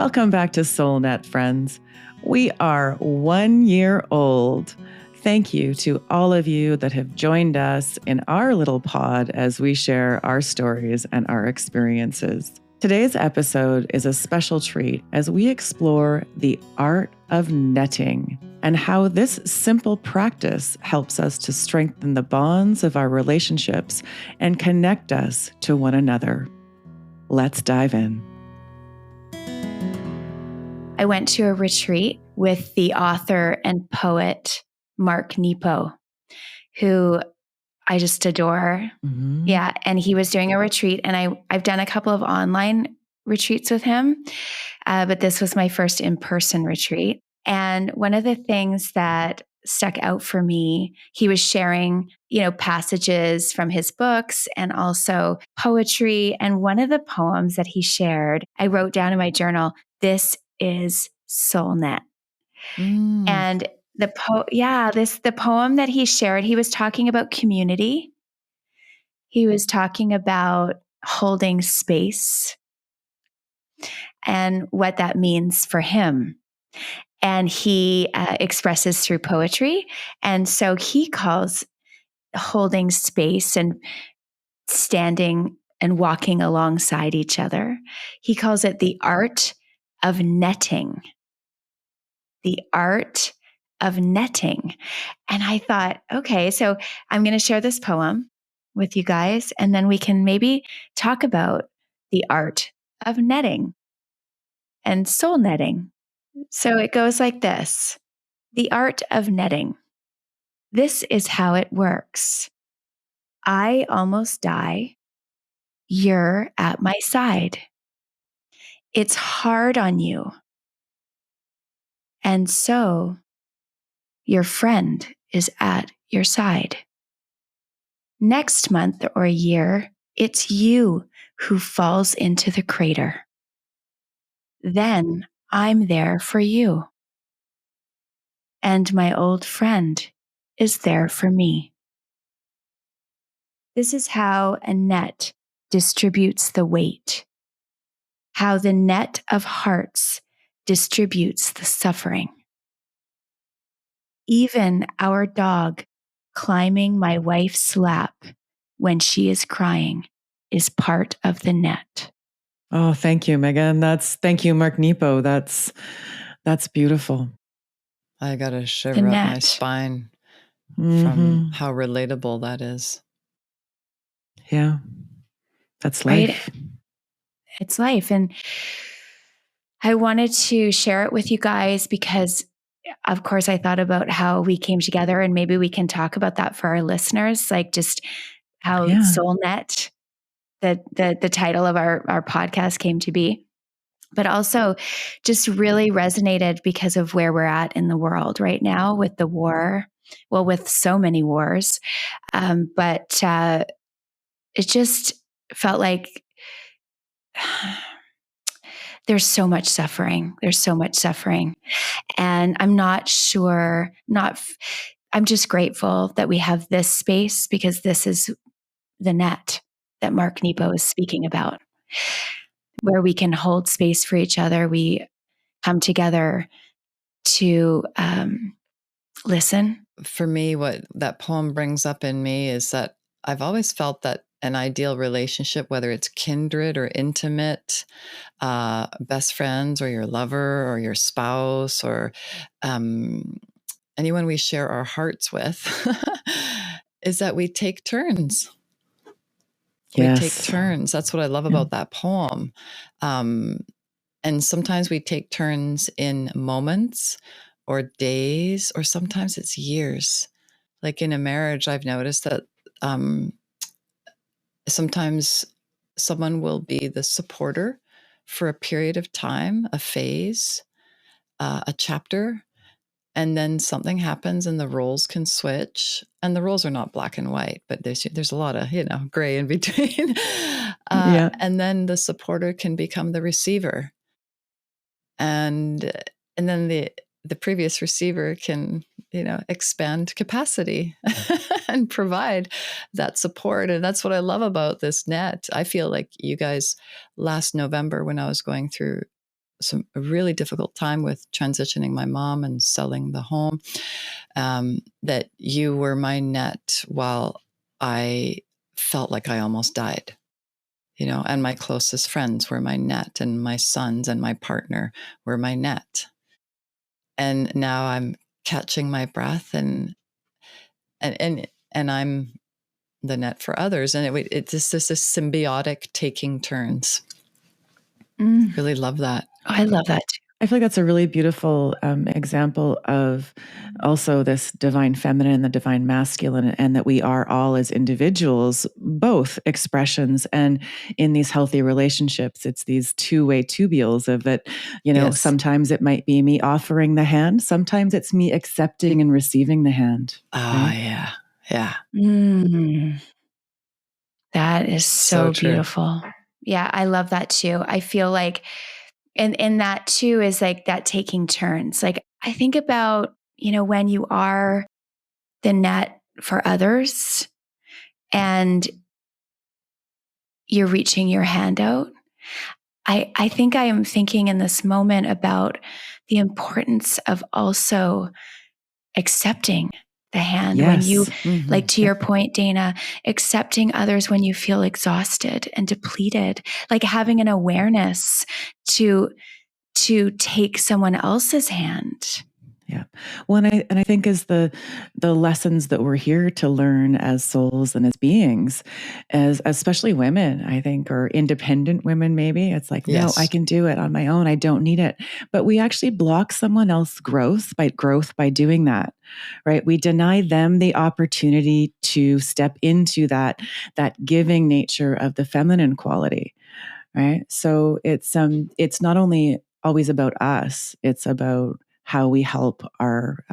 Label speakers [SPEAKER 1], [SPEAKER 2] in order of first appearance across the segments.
[SPEAKER 1] Welcome back to SoulNet, friends. We are 1 year old. Thank you to all of you that have joined us in our little pod as we share our stories and our experiences. Today's episode is a special treat as we explore the art of netting and how this simple practice helps us to strengthen the bonds of our relationships and connect us to one another. Let's dive in.
[SPEAKER 2] I went to a retreat with the author and poet Mark Nepo, who I just adore.
[SPEAKER 1] Mm-hmm.
[SPEAKER 2] Yeah. And he was doing a retreat, and I've done a couple of online retreats with him, but this was my first in-person retreat. And one of the things that stuck out for me, he was sharing, passages from his books and also poetry. And one of the poems that he shared, I wrote down in my journal, "This is SoulNet." And the poem that he shared, he was talking about community. He was talking about holding space and what that means for him. And he expresses through poetry. And so he calls holding space and standing and walking alongside each other, he calls it the art of netting. The art of netting. And I thought, okay, so I'm going to share this poem with you guys, and then we can maybe talk about the art of netting and soul netting. So it goes like this: the art of netting. This is how it works. I almost die. You're at my side. It's hard on you. And so your friend is at your side. Next month or year, it's you who falls into the crater. Then I'm there for you. And my old friend is there for me. This is how a net distributes the weight, how the net of hearts distributes the suffering. Even our dog climbing my wife's lap when she is crying is part of the net.
[SPEAKER 1] Oh, thank you, Megan. Thank you, Mark Nepo. That's beautiful.
[SPEAKER 3] I got a shiver up my spine from how relatable that is.
[SPEAKER 1] Yeah. That's life.
[SPEAKER 2] Right? It's life. And I wanted to share it with you guys because, of course, I thought about how we came together, and maybe we can talk about that for our listeners, like just how SoulNet, the title of our podcast, came to be. But also just really resonated because of where we're at in the world right now with the war, well, with so many wars. But it just felt like there's so much suffering. There's so much suffering. And I'm not sure, I'm just grateful that we have this space, because this is the net that Mark Nepo is speaking about, where we can hold space for each other. We come together to listen.
[SPEAKER 3] For me, what that poem brings up in me is that I've always felt that an ideal relationship, whether it's kindred or intimate, best friends or your lover or your spouse or anyone we share our hearts with, is that we take turns.
[SPEAKER 1] Yes.
[SPEAKER 3] We take turns. That's what I love about that poem. And sometimes we take turns in moments or days, or sometimes it's years. Like in a marriage, I've noticed that sometimes someone will be the supporter for a period of time, a phase, a chapter, and then something happens and the roles can switch. And the roles are not black and white, but there's a lot of, gray in between. And then the supporter can become the receiver. And then the previous receiver can, expand capacity and provide that support. And that's what I love about this net. I feel like you guys, last November when I was going through a really difficult time with transitioning my mom and selling the home, that you were my net while I felt like I almost died, and my closest friends were my net, and my sons and my partner were my net. And now I'm catching my breath, and I'm the net for others. And it's just this symbiotic taking turns. Really love that.
[SPEAKER 2] Oh, I love that too.
[SPEAKER 1] I feel like that's a really beautiful example of also this divine feminine and the divine masculine, and that we are all as individuals, both expressions. And in these healthy relationships, it's these two-way tubules of it.
[SPEAKER 3] Yes.
[SPEAKER 1] Sometimes it might be me offering the hand. Sometimes it's me accepting and receiving the hand.
[SPEAKER 3] Ah, yeah. Yeah.
[SPEAKER 2] That is so
[SPEAKER 3] true.
[SPEAKER 2] beautiful. Yeah, I love that too. I feel like, and that too is like that taking turns. Like I think about, when you are the net for others and you're reaching your hand out. I think I am thinking in this moment about the importance of also accepting the hand.
[SPEAKER 1] Yes.
[SPEAKER 2] When you, like to your point, Dana, accepting others when you feel exhausted and depleted, like having an awareness to take someone else's hand.
[SPEAKER 1] Yeah. Well, and I think is the lessons that we're here to learn as souls and as beings, as especially women, I think, or independent women, maybe. It's like,
[SPEAKER 3] Yes.
[SPEAKER 1] No, I can do it on my own. I don't need it. But we actually block someone else's growth by doing that, right? We deny them the opportunity to step into that giving nature of the feminine quality. Right. So it's not only always about us, it's about how we help our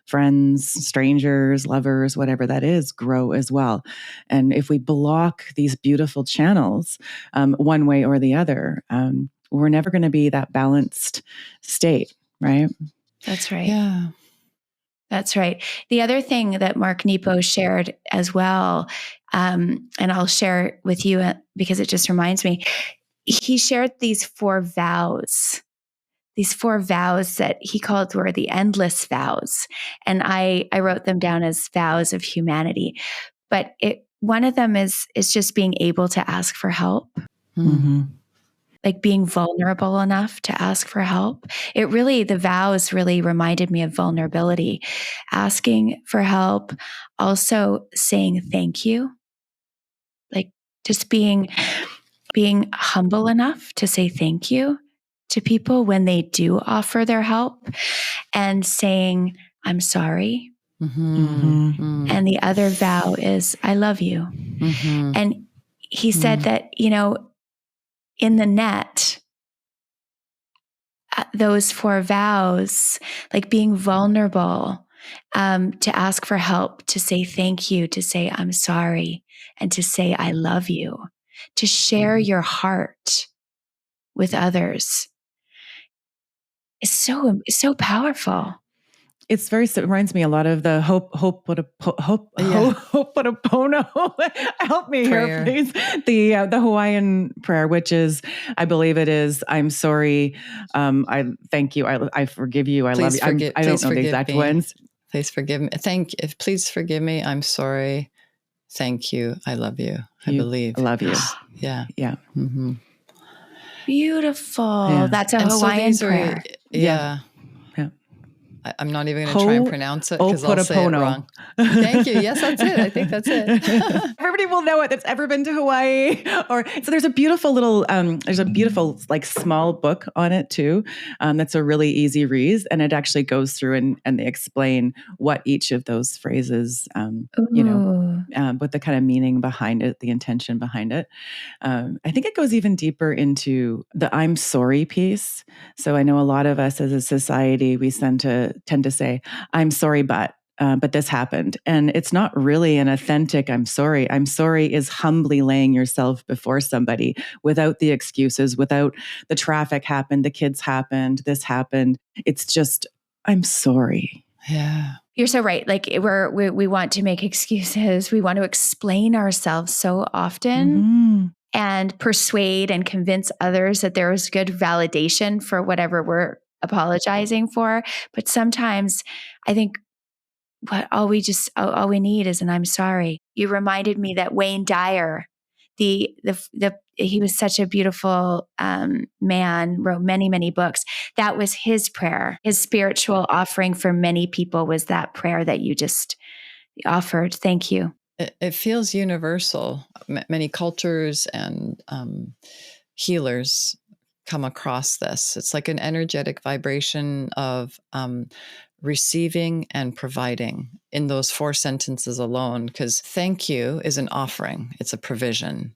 [SPEAKER 1] friends, strangers, lovers, whatever that is, grow as well. And if we block these beautiful channels one way or the other, we're never going to be that balanced state, right?
[SPEAKER 2] That's right.
[SPEAKER 3] Yeah.
[SPEAKER 2] That's right. The other thing that Mark Nepo shared as well, and I'll share with you because it just reminds me, he shared these 4 vows. These 4 vows that he called were the endless vows. And I wrote them down as vows of humanity. But one of them is just being able to ask for help.
[SPEAKER 1] Mm-hmm.
[SPEAKER 2] Like being vulnerable enough to ask for help. The vows really reminded me of vulnerability, asking for help, also saying thank you. Like just being humble enough to say thank you to people when they do offer their help, and saying, I'm sorry.
[SPEAKER 1] Mm-hmm.
[SPEAKER 2] And the other vow is, I love you. And he said that, in the net, those 4 vows, like being vulnerable, to ask for help, to say thank you, to say I'm sorry, and to say I love you, to share your heart with others is so powerful.
[SPEAKER 1] It reminds me a lot of the Ho'oponopono. Help me
[SPEAKER 3] prayer.
[SPEAKER 1] Here, please. The Hawaiian prayer, which is, I believe it is, I'm sorry, I thank you, I forgive you, I love you. I don't know the exact ones.
[SPEAKER 3] Please forgive me. Please forgive me. I'm sorry. Thank you. I love you. I believe.
[SPEAKER 1] I love you.
[SPEAKER 3] Yeah.
[SPEAKER 1] Yeah.
[SPEAKER 3] Mm-hmm.
[SPEAKER 2] Beautiful. Yeah. That's a Hawaiian prayer.
[SPEAKER 3] Yeah. I'm not even going to try and pronounce it because I'll say it wrong. Thank you. Yes, that's it. I think that's it.
[SPEAKER 1] Everybody will know it that's ever been to Hawaii. So there's a beautiful little, like small book on it too. That's a really easy read, and it actually goes through and they explain what each of those phrases, with the kind of meaning behind it, the intention behind it. I think it goes even deeper into the I'm sorry piece. So I know a lot of us as a society, we tend to say, I'm sorry, but this happened. And it's not really an authentic I'm sorry. I'm sorry is humbly laying yourself before somebody without the excuses, without the traffic happened, the kids happened, this happened. It's just, I'm sorry.
[SPEAKER 3] Yeah.
[SPEAKER 2] You're so right. Like we want to make excuses. We want to explain ourselves so often.
[SPEAKER 1] Mm-hmm.
[SPEAKER 2] and persuade and convince others that there was good validation for whatever we're apologizing for. But sometimes I think all we need is an I'm sorry. You reminded me that Wayne Dyer, he was such a beautiful man, wrote many, many books. That was his prayer. His spiritual offering for many people was that prayer that you just offered. Thank you.
[SPEAKER 3] It feels universal. Many cultures and healers come across this. It's like an energetic vibration of receiving and providing in those 4 sentences alone, because thank you is an offering, it's a provision.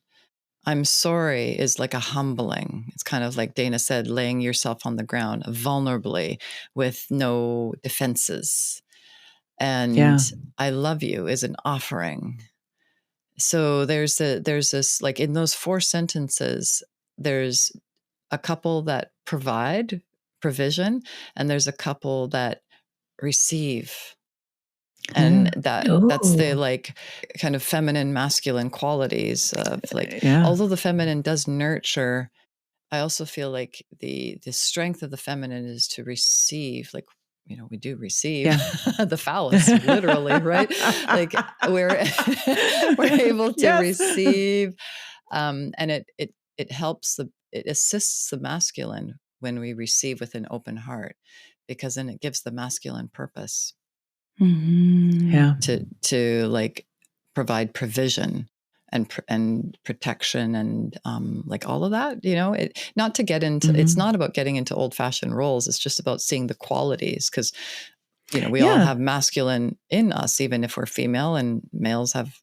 [SPEAKER 3] I'm sorry is like a humbling. It's kind of like Dana said, laying yourself on the ground vulnerably with no defenses. And I love you is an offering. So there's this, like in those 4 sentences, there's a couple that provide provision, and there's a couple that receive. And that's the like kind of feminine, masculine qualities of like, although the feminine does nurture, I also feel like the strength of the feminine is to receive, like, we do receive the phallus, literally, right? Like we're able to receive, and it helps it assists the masculine when we receive with an open heart, because then it gives the masculine purpose. To like provide provision and protection and like all of that, not to get into, it's not about getting into old fashioned roles. It's just about seeing the qualities, because, we all have masculine in us, even if we're female, and males have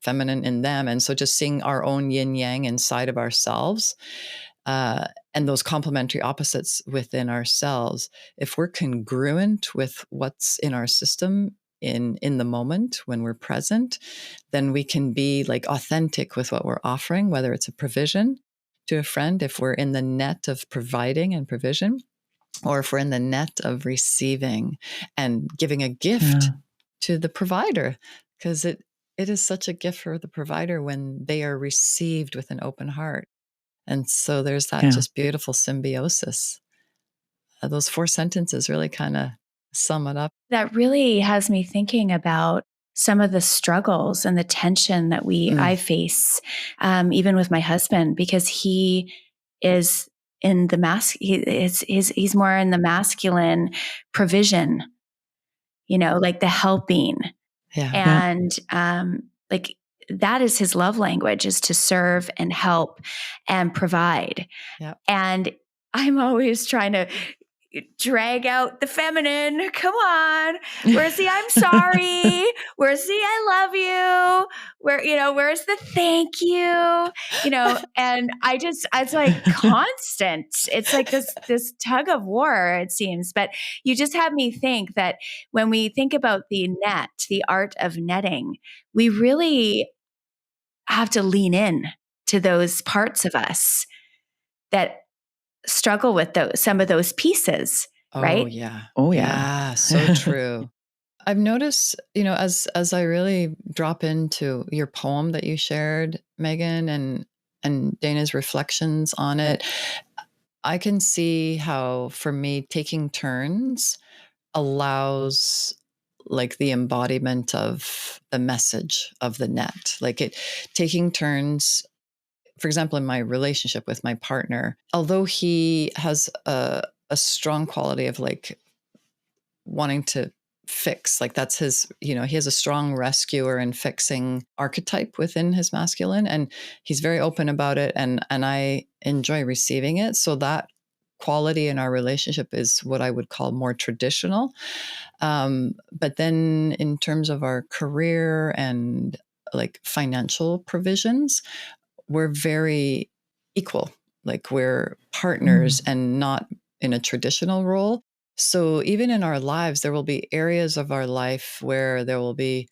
[SPEAKER 3] feminine in them. And so just seeing our own yin yang inside of ourselves, and those complementary opposites within ourselves, if we're congruent with what's in our system in the moment when we're present, then we can be like authentic with what we're offering, whether it's a provision to a friend, if we're in the net of providing and provision, or if we're in the net of receiving and giving a gift to the provider, because it is such a gift for the provider when they are received with an open heart. And so there's that just beautiful symbiosis. Those 4 sentences really kind of sum it up.
[SPEAKER 2] That really has me thinking about some of the struggles and the tension that I face, even with my husband, because he is in the he's more in the masculine provision, like the helping. And like that is his love language, is to serve and help and provide. And I'm always trying to drag out the feminine. Come on. Where's the I'm sorry? Where's the I love you? Where's the thank you? And it's like constant. It's like this tug of war, it seems. But you just have me think that when we think about the net, the art of netting, we really have to lean in to those parts of us that struggle with some of those pieces, right?
[SPEAKER 3] Oh yeah. So true. I've noticed, as I really drop into your poem that you shared, Megan, and Dana's reflections on it, I can see how, for me, taking turns allows like the embodiment of the message of the net, taking turns. For example, in my relationship with my partner, although he has a strong quality of like wanting to fix, like that's his, he has a strong rescuer and fixing archetype within his masculine, and he's very open about it, and I enjoy receiving it. So that quality in our relationship is what I would call more traditional. But then in terms of our career and like financial provisions, we're very equal. Like we're partners and not in a traditional role. So even in our lives, there will be areas of our life where there will be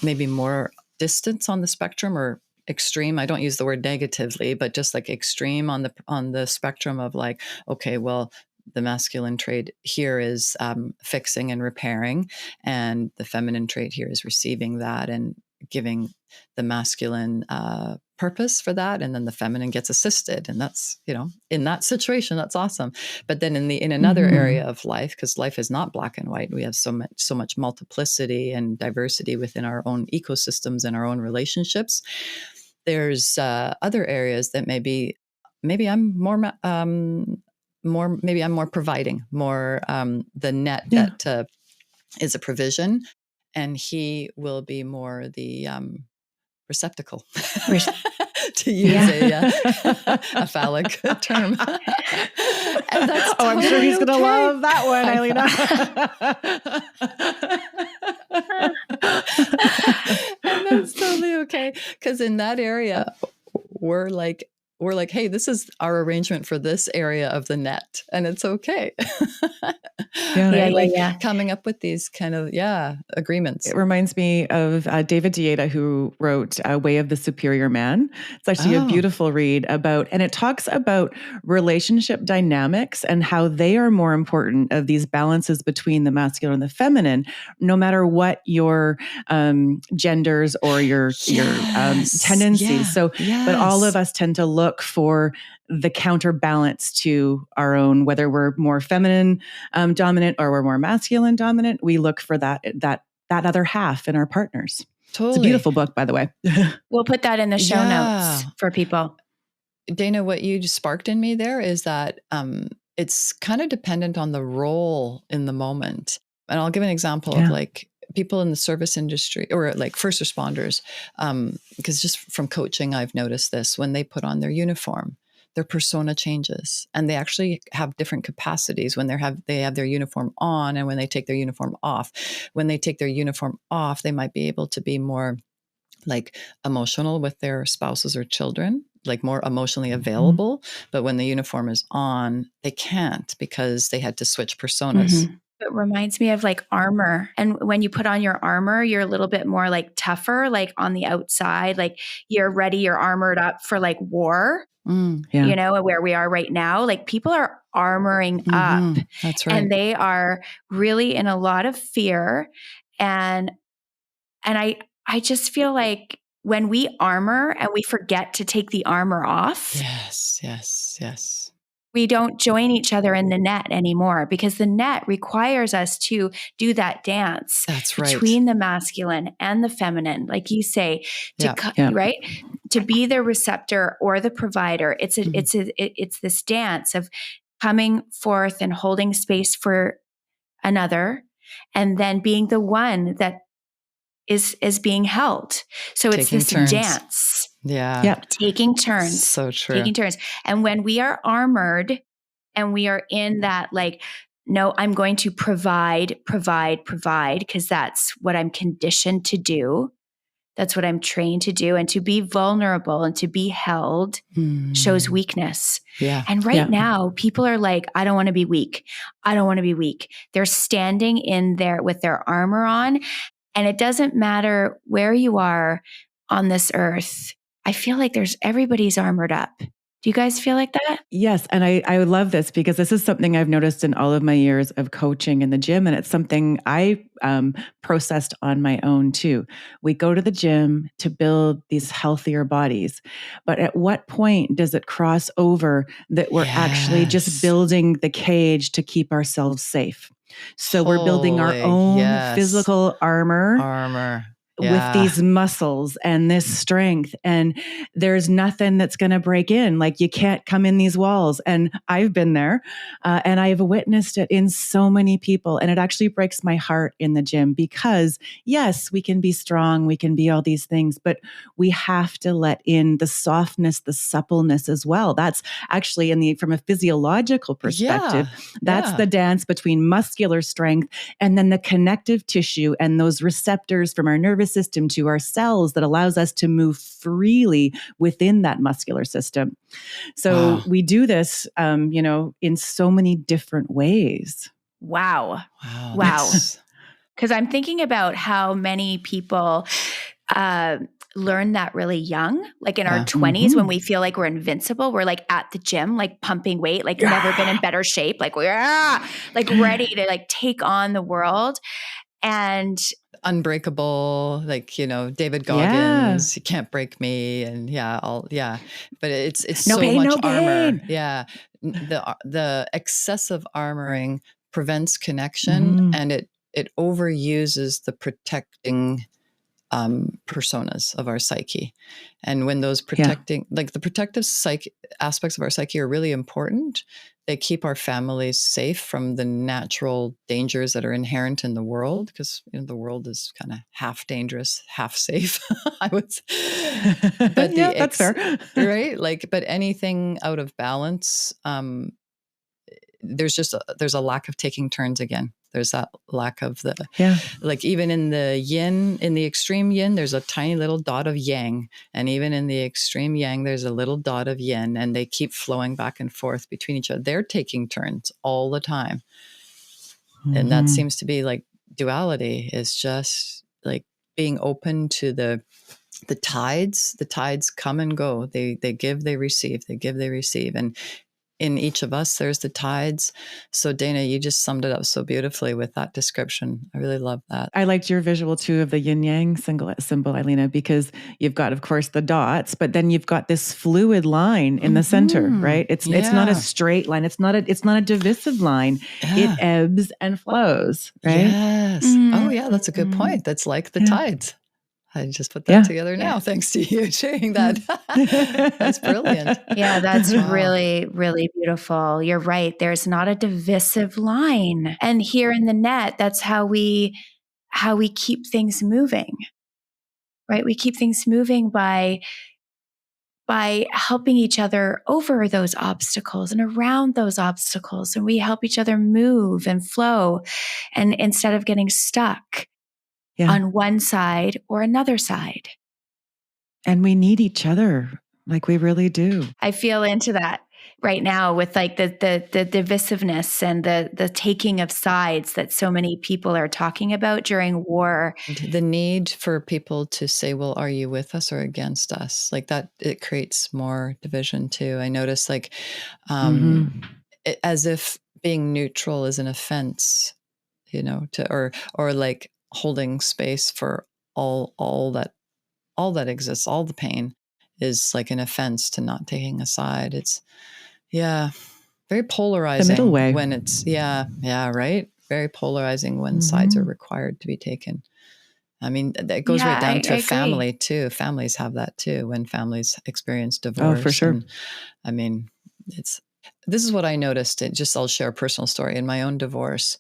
[SPEAKER 3] maybe more distance on the spectrum, or extreme. I don't use the word negatively, but just like extreme on the spectrum of like, okay, well, the masculine trait here is fixing and repairing, and the feminine trait here is receiving that and giving the masculine purpose for that, and then the feminine gets assisted, and that's, in that situation, that's awesome. But then in another area of life, because life is not black and white, we have so much multiplicity and diversity within our own ecosystems and our own relationships. There's other areas that maybe I'm more maybe I'm more providing, more the net that is a provision, and he will be more the receptacle, to use a phallic term. And that's
[SPEAKER 1] I'm sure he's going to love that one, Eileen.
[SPEAKER 3] And that's totally okay, because in that area, we're like, hey, this is our arrangement for this area of the net, and it's okay. Coming up with these kind of agreements.
[SPEAKER 1] It reminds me of David Dieda, who wrote Way of the Superior Man. It's actually a beautiful read and it talks about relationship dynamics and how they are more important, of these balances between the masculine and the feminine, no matter what your genders or your tendencies. But all of us tend to look for the counterbalance to our own, whether we're more feminine dominant or we're more masculine dominant. We look for that other half in our partners. Totally. It's a beautiful book, by the way.
[SPEAKER 2] We'll put that in the show notes for people.
[SPEAKER 3] Dana, what you just sparked in me there is that it's kind of dependent on the role in the moment. And I'll give an example of like people in the service industry, or like first responders, because just from coaching, I've noticed this: when they put on their uniform, their persona changes, and they actually have different capacities when they have their uniform on and when they take their uniform off. When they take their uniform off, they might be able to be more like emotional with their spouses or children, like more emotionally available. But when the uniform is on, they can't, because they had to switch personas.
[SPEAKER 2] It reminds me of like armor. And when you put on your armor, you're a little bit more like tougher, like on the outside, like you're ready, you're armored up for like war. Where we are right now, like people are armoring up.
[SPEAKER 3] That's right.
[SPEAKER 2] And they are really in a lot of fear. And I just feel like when we armor and we forget to take the armor off.
[SPEAKER 3] Yes.
[SPEAKER 2] We don't join each other in the net anymore, because the net requires us to do that dance between the masculine and the feminine, like you say, right? To be the receptor or the provider. It's this dance of coming forth and holding space for another, and then being the one that is being held. So it's this dance. Taking turns.
[SPEAKER 3] So true.
[SPEAKER 2] Taking turns. And when we are armored and we are in that, like, no, I'm going to provide, because that's what I'm conditioned to do. That's what I'm trained to do. And to be vulnerable and to be held shows weakness. And now people are like, I don't want to be weak. I don't want to be weak. They're standing in there with their armor on. And it doesn't matter where you are on this earth. I feel like everybody's armored up. Do you guys feel like that?
[SPEAKER 1] Yes. And I love this, because this is something I've noticed in all of my years of coaching in the gym. And it's something I processed on my own too. We go to the gym to build these healthier bodies. But at what point does it cross over that we're actually just building the cage to keep ourselves safe? So we're building our own physical armor. With these muscles and this strength, and there's nothing that's going to break in. Like, you can't come in these walls. And I've been there, and I've witnessed it in so many people. And it actually breaks my heart in the gym, because yes, we can be strong, we can be all these things, but we have to let in the softness, the suppleness as well. That's actually from a physiological perspective, that's the dance between muscular strength and then the connective tissue and those receptors from our nervous system to our cells that allows us to move freely within that muscular system. So we do this, in so many different ways.
[SPEAKER 2] Wow. Because I'm thinking about how many people learn that really young, like in our 20s, when we feel like we're invincible. We're like at the gym, like pumping weight, like never been in better shape, like we're like ready to like take on the world. And
[SPEAKER 3] unbreakable, like, David
[SPEAKER 1] Yeah.
[SPEAKER 3] Goggins, you can't break me. And but it's
[SPEAKER 2] No
[SPEAKER 3] so
[SPEAKER 2] pain,
[SPEAKER 3] much
[SPEAKER 2] no
[SPEAKER 3] armor.
[SPEAKER 2] gain.
[SPEAKER 3] Yeah. The excessive armoring prevents connection,
[SPEAKER 1] Mhm.
[SPEAKER 3] and it overuses the protecting personas of our psyche. And when those
[SPEAKER 1] Yeah.
[SPEAKER 3] like the protective aspects of our psyche are really important, they keep our families safe from the natural dangers that are inherent in the world, because the world is kind of half dangerous, half safe, I would say. But
[SPEAKER 1] Yeah, that's fair.
[SPEAKER 3] right? But anything out of balance, there's a lack of taking turns again. There's that lack of
[SPEAKER 1] Yeah.
[SPEAKER 3] even in the yin, in the extreme yin, there's a tiny little dot of yang. And even in the extreme yang, there's a little dot of yin, and they keep flowing back and forth between each other. They're taking turns all the time. And that seems to be duality, is just being open to the tides. The tides come and go. They give, they receive, they give, they receive. And in each of us, there's the tides. So Dana, you just summed it up so beautifully with that description. I really love that.
[SPEAKER 1] I liked your visual too of the yin yang symbol, Alina, because you've got, of course, the dots, but then you've got this fluid line in the center, right? It's not a straight line. It's not a divisive line. It ebbs and flows, right?
[SPEAKER 3] Yes. Oh yeah, that's a good point. That's like the tides. I just put that together now, thanks to you sharing that. That's brilliant.
[SPEAKER 2] Yeah, that's really, really beautiful. You're right. There's not a divisive line. And here in the net, that's how we keep things moving, right? We keep things moving by helping each other over those obstacles and around those obstacles. And we help each other move and flow. And instead of getting stuck on one side or another side.
[SPEAKER 1] And we need each other. We really do.
[SPEAKER 2] I feel into that right now with the divisiveness and the taking of sides that so many people are talking about during war.
[SPEAKER 3] The need for people to say, well, are you with us or against us? that, it creates more division too. I notice as if being neutral is an offense, or holding space for all that exists, all the pain is an offense to not taking a side. It's very polarizing.
[SPEAKER 1] The middle way.
[SPEAKER 3] When it's right. Very polarizing when sides are required to be taken. I mean, that goes right down to a family too. Families have that too. When families experience divorce.
[SPEAKER 1] Oh, for sure.
[SPEAKER 3] And, I mean, this is what I noticed. I'll share a personal story in my own divorce.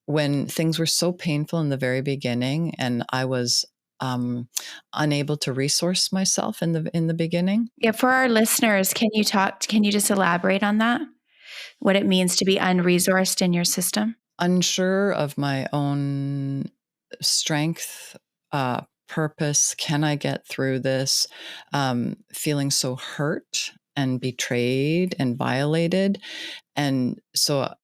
[SPEAKER 3] When things were so painful in the very beginning, and I was unable to resource myself in the beginning.
[SPEAKER 2] Yeah, for our listeners, can you just elaborate on that? What it means to be unresourced in your system?
[SPEAKER 3] Unsure of my own strength, purpose. Can I get through this? Feeling so hurt and betrayed and violated. And so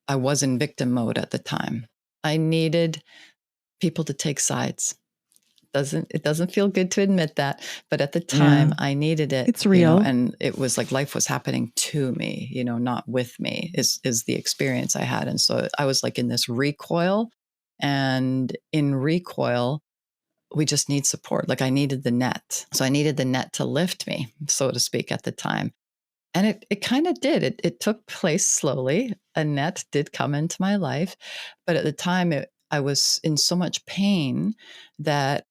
[SPEAKER 3] I was in victim mode at the time. I needed people to take sides. It doesn't feel good to admit that, but at the time I needed it.
[SPEAKER 1] It's real.
[SPEAKER 3] And it was life was happening to me, not with me is the experience I had. And so I was in this recoil, and in recoil, we just need support. I needed the net. So I needed the net to lift me, so to speak, at the time. And it kind of did. It took place slowly. A net did come into my life. But at the time, I was in so much pain that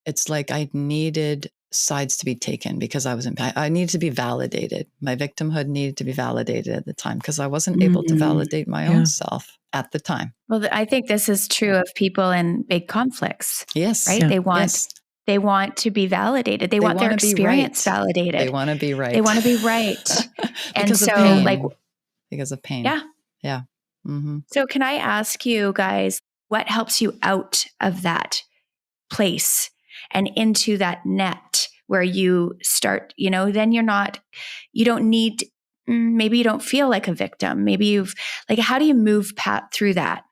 [SPEAKER 3] it's I needed sides to be taken, because I needed to be validated. My victimhood needed to be validated at the time, because I wasn't able to validate my own self at the time.
[SPEAKER 2] Well, I think this is true of people in big conflicts.
[SPEAKER 3] Yes.
[SPEAKER 2] Right? Yeah. They want to be validated. They want their experience validated.
[SPEAKER 3] They want to be right.
[SPEAKER 2] They want to be right. And
[SPEAKER 3] because
[SPEAKER 2] so,
[SPEAKER 3] of pain. Because of pain.
[SPEAKER 2] Yeah.
[SPEAKER 3] Yeah. Mm-hmm.
[SPEAKER 2] So can I ask you guys, what helps you out of that place and into that net where you start, then you don't need, maybe you don't feel like a victim. Maybe how do you move through that?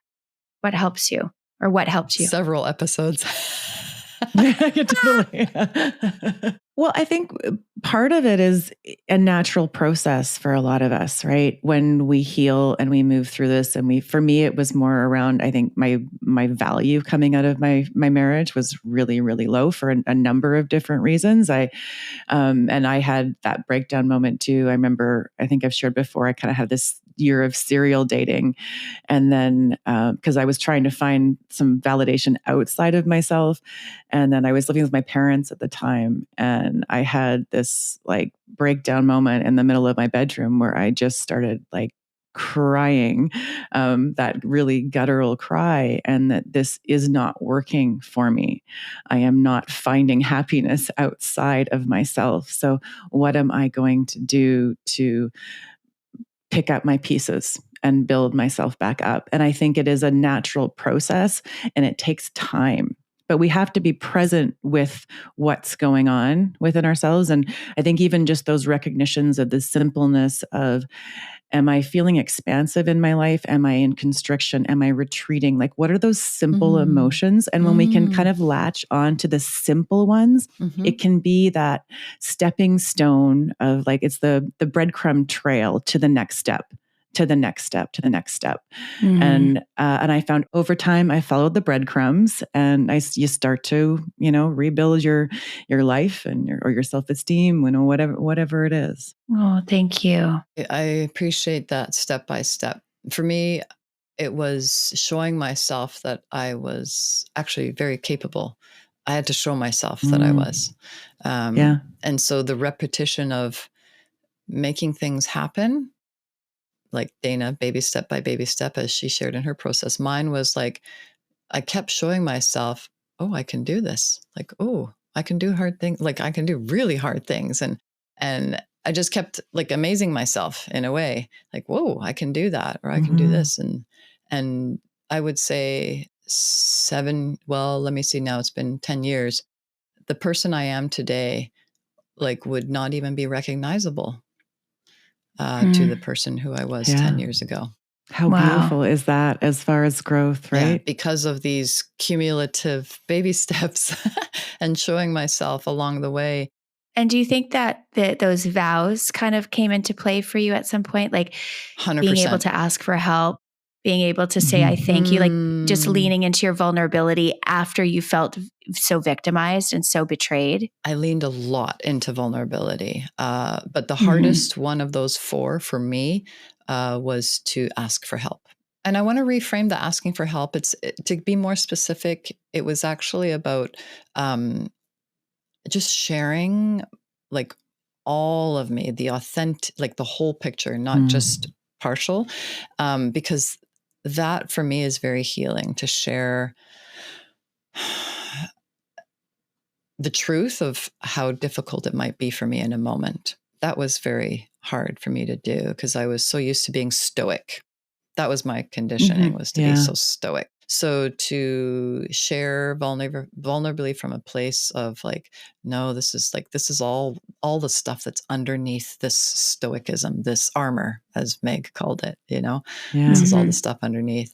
[SPEAKER 2] What helps you, or what helped you?
[SPEAKER 3] Several episodes.
[SPEAKER 1] Yeah, totally. Well, I think part of it is a natural process for a lot of us, right? When we heal and we move through this, and for me, it was more around, I think my value coming out of my marriage was really, really low for a number of different reasons. And I had that breakdown moment too. I remember, I think I've shared before, I kind of had this year of serial dating. And then, because I was trying to find some validation outside of myself. And then I was living with my parents at the time. And I had this like breakdown moment in the middle of my bedroom where I just started like crying, that really guttural cry, and that this is not working for me. I am not finding happiness outside of myself. So, what am I going to do to pick up my pieces and build myself back up? And I think it is a natural process and it takes time. But we have to be present with what's going on within ourselves. And I think even just those recognitions of the simpleness of, am I feeling expansive in my life? Am I in constriction? Am I retreating? Like, what are those simple emotions? And when we can kind of latch on to the simple ones, it can be that stepping stone of like, it's the breadcrumb trail to the next step, to the next step, to the next step. And I found over time, I followed the breadcrumbs, and you start to, rebuild your life and your self-esteem, whatever it is.
[SPEAKER 2] Oh, thank you.
[SPEAKER 3] I appreciate that step by step. For me, it was showing myself that I was actually very capable. I had to show myself that I was.
[SPEAKER 1] Yeah.
[SPEAKER 3] And so the repetition of making things happen, like Dana, baby step by baby step, as she shared in her process, mine was like, I kept showing myself, oh, I can do this. Like, oh, I can do hard things. Like I can do really hard things. And I just kept like amazing myself in a way, like, whoa, I can do that, or I can do this. And I would say let me see now, it's been 10 years. The person I am today, like would not even be recognizable to the person who I was 10 years ago.
[SPEAKER 1] How beautiful is that as far as growth, right?
[SPEAKER 3] Yeah, because of these cumulative baby steps and showing myself along the way.
[SPEAKER 2] And do you think that those vows kind of came into play for you at some point? Like
[SPEAKER 3] 100%.
[SPEAKER 2] Being able to ask for help, being able to say, I thank you, like just leaning into your vulnerability after you felt so victimized and so betrayed?
[SPEAKER 3] I leaned a lot into vulnerability. But the hardest one of those four for me was to ask for help. And I want to reframe the asking for help. To be more specific, it was actually about just sharing like all of me, the authentic, like the whole picture, not just partial, because that for me is very healing, to share the truth of how difficult it might be for me in a moment. That was very hard for me to do because I was so used to being stoic. That was my conditioning, was to be so stoic. So to share vulnerably from a place of like, no, this is all the stuff that's underneath this stoicism, this armor, as Meg called it, this is all the stuff underneath.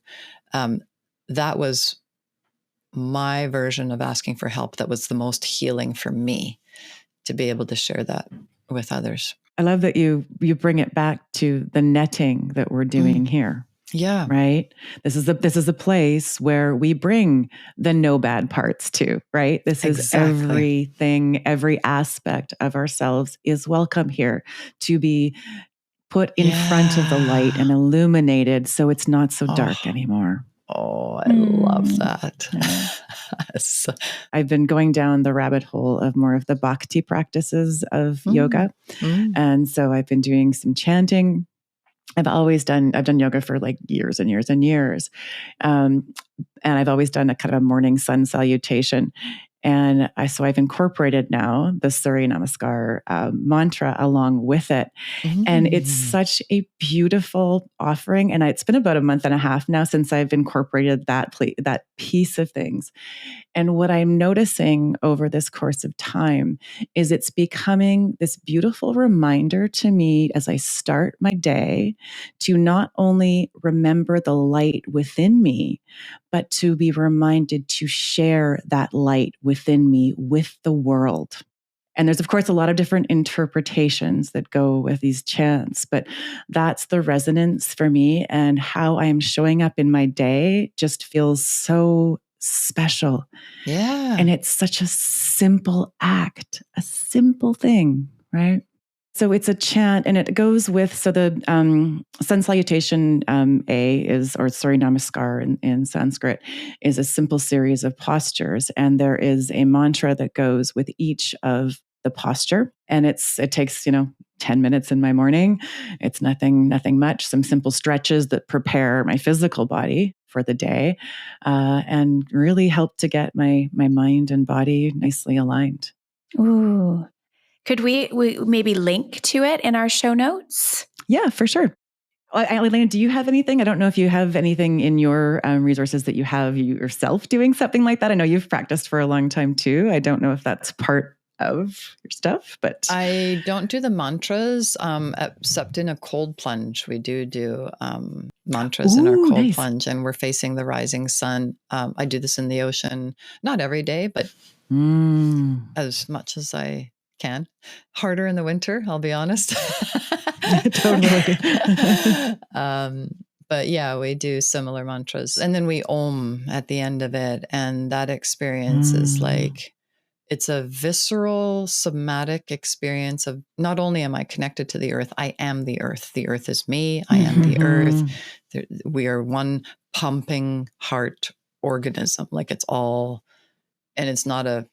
[SPEAKER 3] That was my version of asking for help. That was the most healing for me, to be able to share that with others.
[SPEAKER 1] I love that you bring it back to the netting that we're doing here.
[SPEAKER 3] Yeah.
[SPEAKER 1] Right. This is a place where we bring the no bad parts to, right? This is everything, every aspect of ourselves is welcome here to be put in front of the light and illuminated so it's not so dark anymore.
[SPEAKER 3] Oh, I love that.
[SPEAKER 1] So, I've been going down the rabbit hole of more of the bhakti practices of yoga. And so I've been doing some chanting. I've done yoga for like years and years and years. And I've always done a kind of a morning sun salutation. And so I've incorporated now the Surya Namaskar mantra along with it. And it's such a beautiful offering. And it's been about a month and a half now since I've incorporated that piece of things. And what I'm noticing over this course of time is it's becoming this beautiful reminder to me as I start my day to not only remember the light within me, but to be reminded to share that light within me with the world. And there's, of course, a lot of different interpretations that go with these chants, but that's the resonance for me. And how I am showing up in my day just feels so special.
[SPEAKER 3] Yeah.
[SPEAKER 1] And it's such a simple act, a simple thing, right? So it's a chant, and it goes with, so the sun salutation namaskar in Sanskrit, is a simple series of postures. And there is a mantra that goes with each of the posture. And it takes, 10 minutes in my morning. It's nothing much, some simple stretches that prepare my physical body for the day, and really help to get my mind and body nicely aligned.
[SPEAKER 2] Ooh. Could we maybe link to it in our show notes?
[SPEAKER 1] Yeah, for sure. Elena, do you have anything? I don't know if you have anything in your resources that you have yourself doing something like that. I know you've practiced for a long time too. I don't know if that's part of your stuff, but
[SPEAKER 3] I don't do the mantras except in a cold plunge. We do mantras in our cold
[SPEAKER 1] nice.
[SPEAKER 3] plunge, and we're facing the rising sun. I do this in the ocean, not every day, but as much as I can. Harder in the winter, I'll be honest.
[SPEAKER 1] Totally.
[SPEAKER 3] But yeah, we do similar mantras, and then we om at the end of it. And that experience is like, it's a visceral, somatic experience of, not only am I connected to the earth, I am the earth. The earth is me. I am the earth. We are one pumping heart organism. Like, it's all, and it's not a,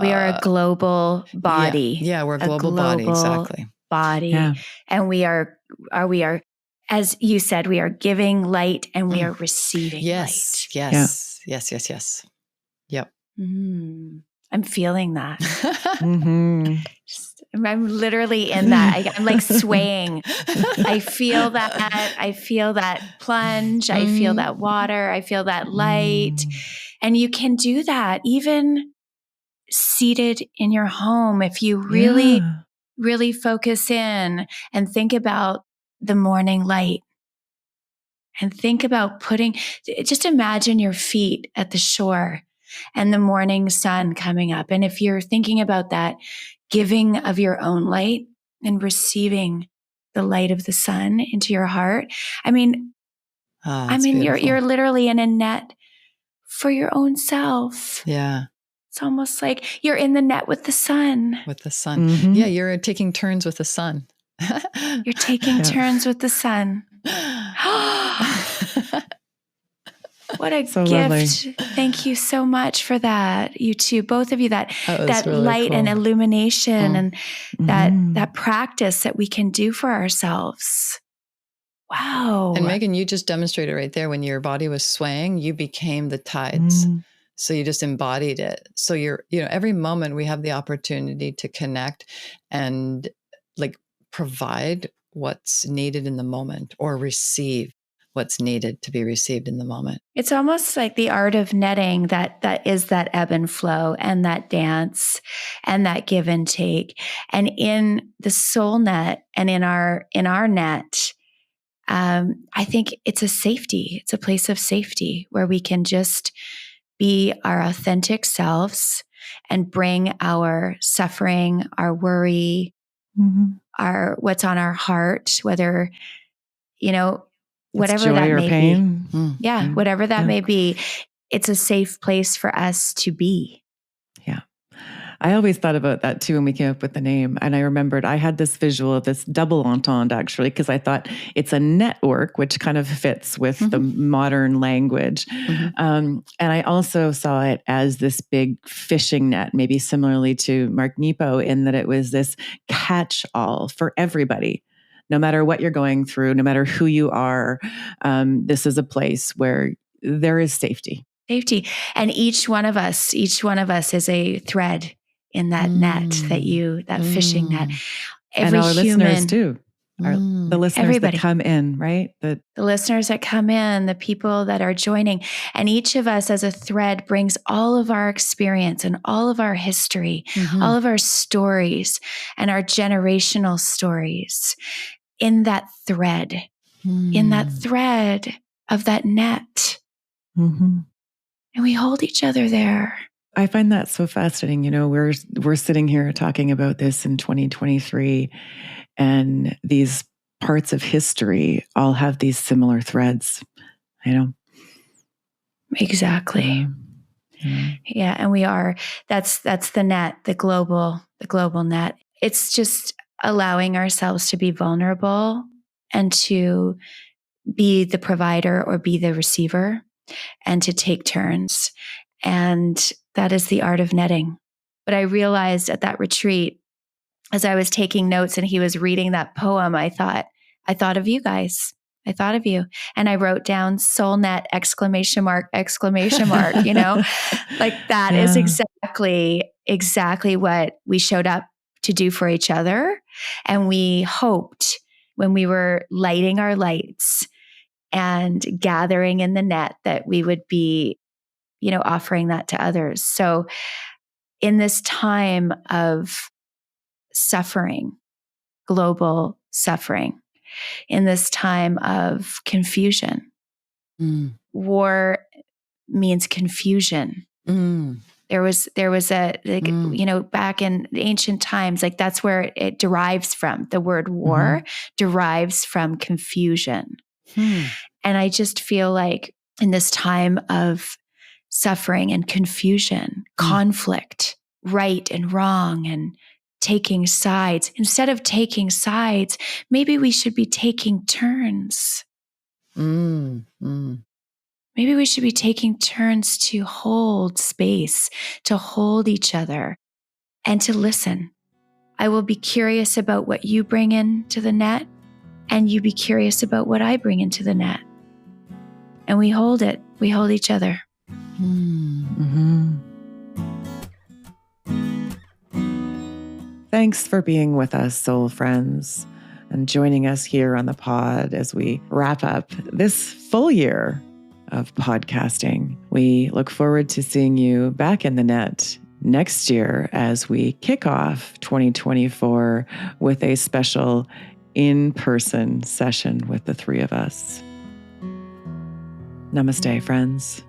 [SPEAKER 2] we are a global body.
[SPEAKER 3] Yeah, we're a global body. Exactly.
[SPEAKER 2] Body. Yeah. And we are, as you said, we are giving light and we are receiving light.
[SPEAKER 3] Yes. Yep.
[SPEAKER 2] I'm feeling that. I'm literally in that. I'm like swaying. I feel that. I feel that plunge. I feel that water. I feel that light. And you can do that even seated in your home if you really focus in and think about the morning light. And think about just imagine your feet at the shore and the morning sun coming up. And if you're thinking about that, giving of your own light and receiving the light of the sun into your heart. You're literally in a net for your own self.
[SPEAKER 3] Yeah.
[SPEAKER 2] It's almost like you're in the net with the sun.
[SPEAKER 3] With the sun. Mm-hmm. Yeah, you're taking turns with the sun.
[SPEAKER 2] You're taking turns with the sun. What a gift. Lovely. Thank you so much for that. You two, both of you, that really light cool. And illumination and that practice that we can do for ourselves. Wow.
[SPEAKER 3] And Megan, you just demonstrated right there, when your body was swaying, you became the tides. So you just embodied it. So every moment we have the opportunity to connect and like provide what's needed in the moment, or receive what's needed to be received in the moment.
[SPEAKER 2] It's almost like the art of netting that is that ebb and flow and that dance and that give and take. And in the soul net and in our net, I think it's a safety. It's a place of safety where we can just be our authentic selves and bring our suffering, our worry, our what's on our heart, whether, whatever that may
[SPEAKER 1] pain.
[SPEAKER 2] Be. Yeah, whatever that may be, it's a safe place for us to be.
[SPEAKER 1] Yeah. I always thought about that too when we came up with the name. And I remembered I had this visual of this double entendre, actually, because I thought it's a network, which kind of fits with the modern language. And I also saw it as this big fishing net, maybe similarly to Mark Nepo, in that it was this catch-all for everybody. No matter what you're going through, no matter who you are, this is a place where there is safety.
[SPEAKER 2] Safety. And each one of us is a thread in that net, that fishing net.
[SPEAKER 1] And our listeners too. The listeners
[SPEAKER 2] Everybody.
[SPEAKER 1] That come in, right?
[SPEAKER 2] The listeners that come in, the people that are joining. And each of us as a thread brings all of our experience and all of our history, all of our stories and our generational stories in that thread of that net.
[SPEAKER 1] Mm-hmm.
[SPEAKER 2] And we hold each other there.
[SPEAKER 1] I find that so fascinating. We're sitting here talking about this in 2023, and these parts of history all have these similar threads.
[SPEAKER 2] Exactly. Yeah, and we are. That's the net, the global net. It's just allowing ourselves to be vulnerable and to be the provider or be the receiver, and to take turns. And that is the art of netting. But I realized at that retreat, as I was taking notes and he was reading that poem, I thought of you guys. I thought of you. And I wrote down soul net, exclamation mark, like that is exactly what we showed up to do for each other. And we hoped when we were lighting our lights and gathering in the net that we would be, offering that to others. So in this time of suffering, global suffering, in this time of confusion, war means confusion. There was back in ancient times, like that's where it derives from. The word war derives from confusion. And I just feel like in this time of suffering and confusion, conflict, right and wrong, and taking sides, instead of taking sides, maybe we should be taking turns. Maybe we should be taking turns to hold space, to hold each other, and to listen. I will be curious about what you bring into the net, and you be curious about what I bring into the net. And we hold it. We hold each other.
[SPEAKER 1] Thanks for being with us, soul friends, and joining us here on the pod as we wrap up this full year of podcasting. We look forward to seeing you back in the net next year as we kick off 2024 with a special in-person session with the three of us. Namaste, friends.